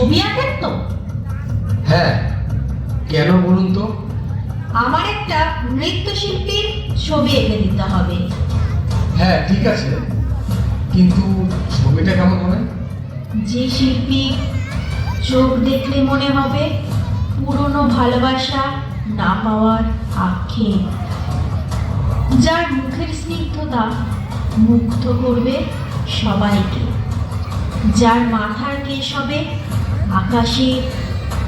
ছবি আঁকেন তো? হ্যাঁ, কেন বলুন তো? আমার একটা নৃত্যশিল্পীর ছবি এঁকে দিতে হবে। হ্যাঁ ঠিক আছে, কিন্তু ছবিটা কেমন হবে? যে শিল্পী চোখ দেখলে মনে হবে পুরনো ভালোবাসা না পাওয়ার আক্ষেপ, যার মুখের স্নিগ্ধতা মুগ্ধ করবে সবাইকে, যার মাথার কেশ হবে আকাশে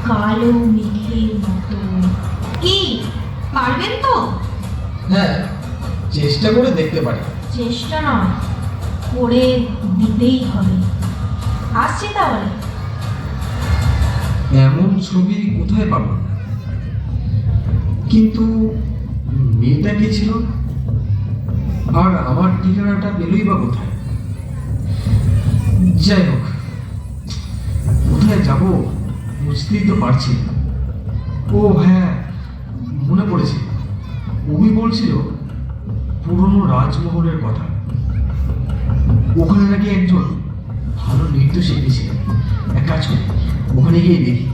কালো মেঘের মতো। কি পারবেন তো? হ্যাঁ, চেষ্টা করে দেখতে পারি। চেষ্টা নয়, করে দিতেই হবে। আসছে তাহলে। এমন ছবি কোথায় পাবো? কিন্তু মেয়েটা কে ছিল, আর আমার ঠিকানাটা পেলই বা কোথায়? যাই হোক, কোথায় যাব বুঝতেই তো পারছি না। ও হ্যাঁ, মনে পড়েছে, অভি বলছিল পুরনো রাজমহলের কথা। ওখানে নাকি একজন ভালো নৃত্যশিল্পী ছিলেন। এক কাজ করি, ওখানে গিয়ে দেখি।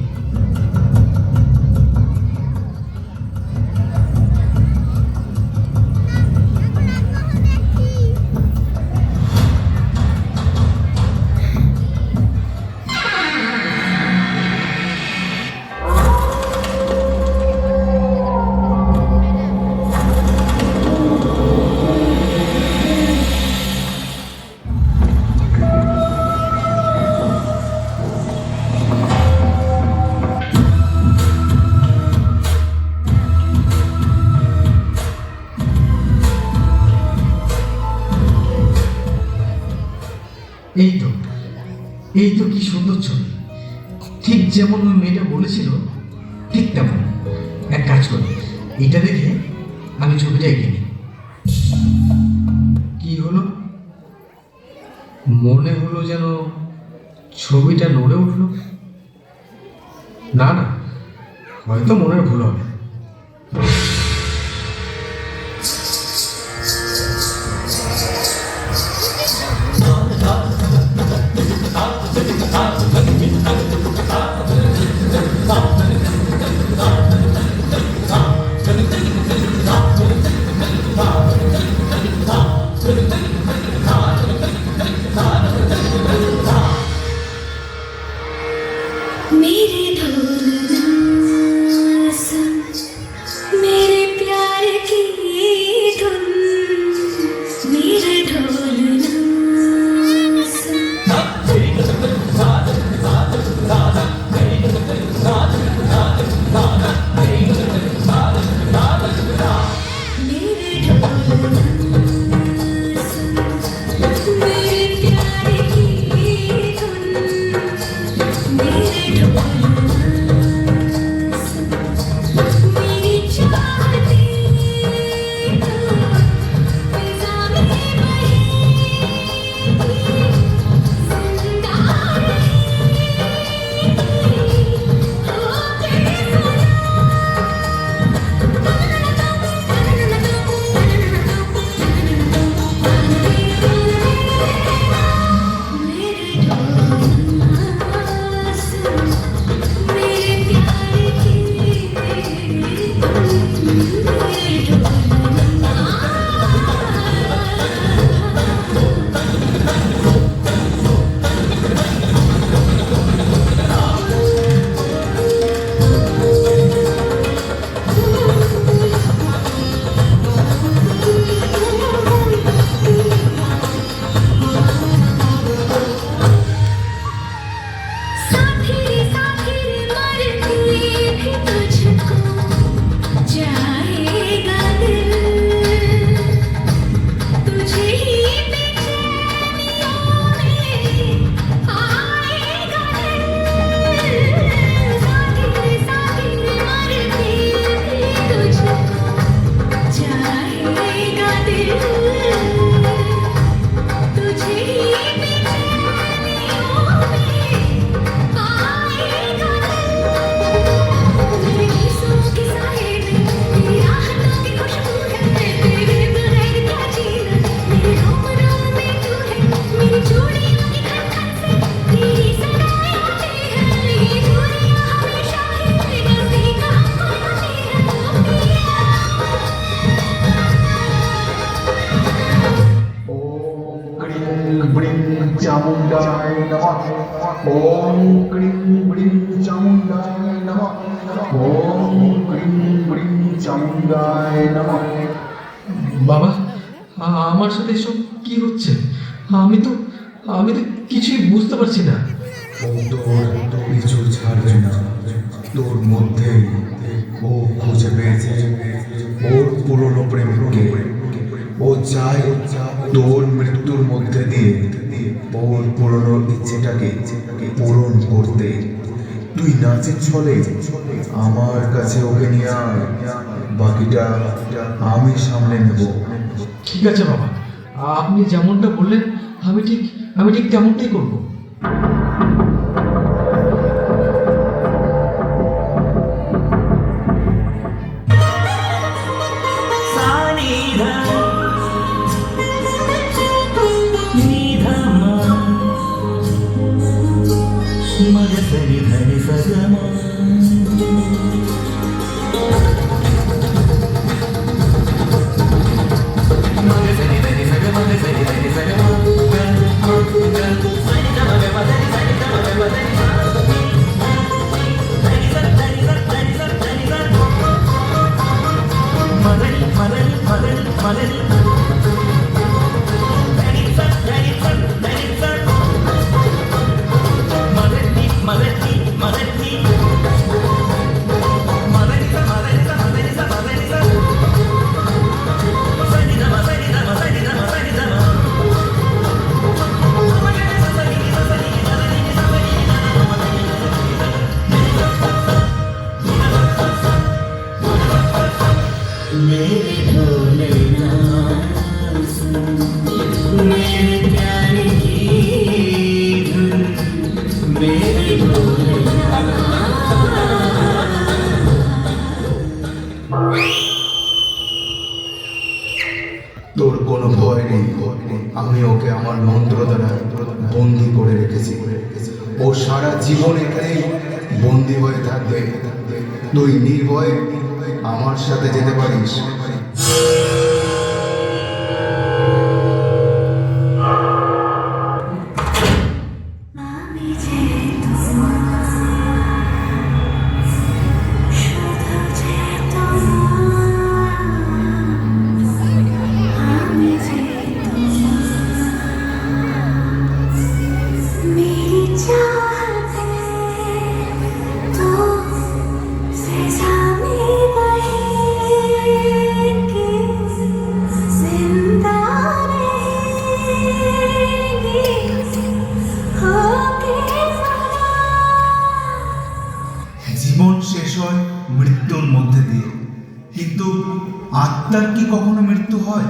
এই তো, এই তো কি সুন্দর ছবি, ঠিক যেমন ওই মেয়েটা বলেছিল ঠিক তেমন। এক কাজ করি, এটা দেখে আমি ছবিটা এঁকে নিই। কি হলো? মনে হলো যেন ছবিটা নড়ে উঠলো। না না, হয়তো মনের ভুল হবে। मेरे ढोल संग मेरे ক্রিং ব্রিং চামুণ্ডায় নমঃ ওম ক্রিং ব্রিং চামুণ্ডায় নমঃ ওম ক্রিং ব্রিং চামুণ্ডায় নমঃ। বাবা, আমার সাথে এসব কি হচ্ছে? আমি তো কিছুই বুঝতে পারছি না। ও তোর পিছু ছাড়বে না, তোর মধ্যে ও খুঁজে পেয়েছে ওর পুরনো প্রেমকে। ও চায় তোর মৃত্যুর মধ্যে দিয়ে ওর পুরনো ইচ্ছেটাকে পূরণ করতে। তুই নাচের ছলে আমার কাছে ওকে নিয়ে আয়, বাকিটা আমি সামলে নেব। ঠিক আছে বাবা, আপনি যেমনটা বললেন আমি ঠিক তেমনটাই করবো। তোর কোনো ভয় নেই, আমি ওকে আমার মন্ত্র দ্বারা বন্দি করে রেখেছি। ও সারা জীবন এখানেই বন্দি হয়ে থাকবে। তুই নির্ভয়ে আমার সাথে যেতে পারিস। জীবন শেষ হয় মৃত্যুর মধ্যে দিয়ে, কিন্তু আত্মার কি কখনো মৃত্যু হয়?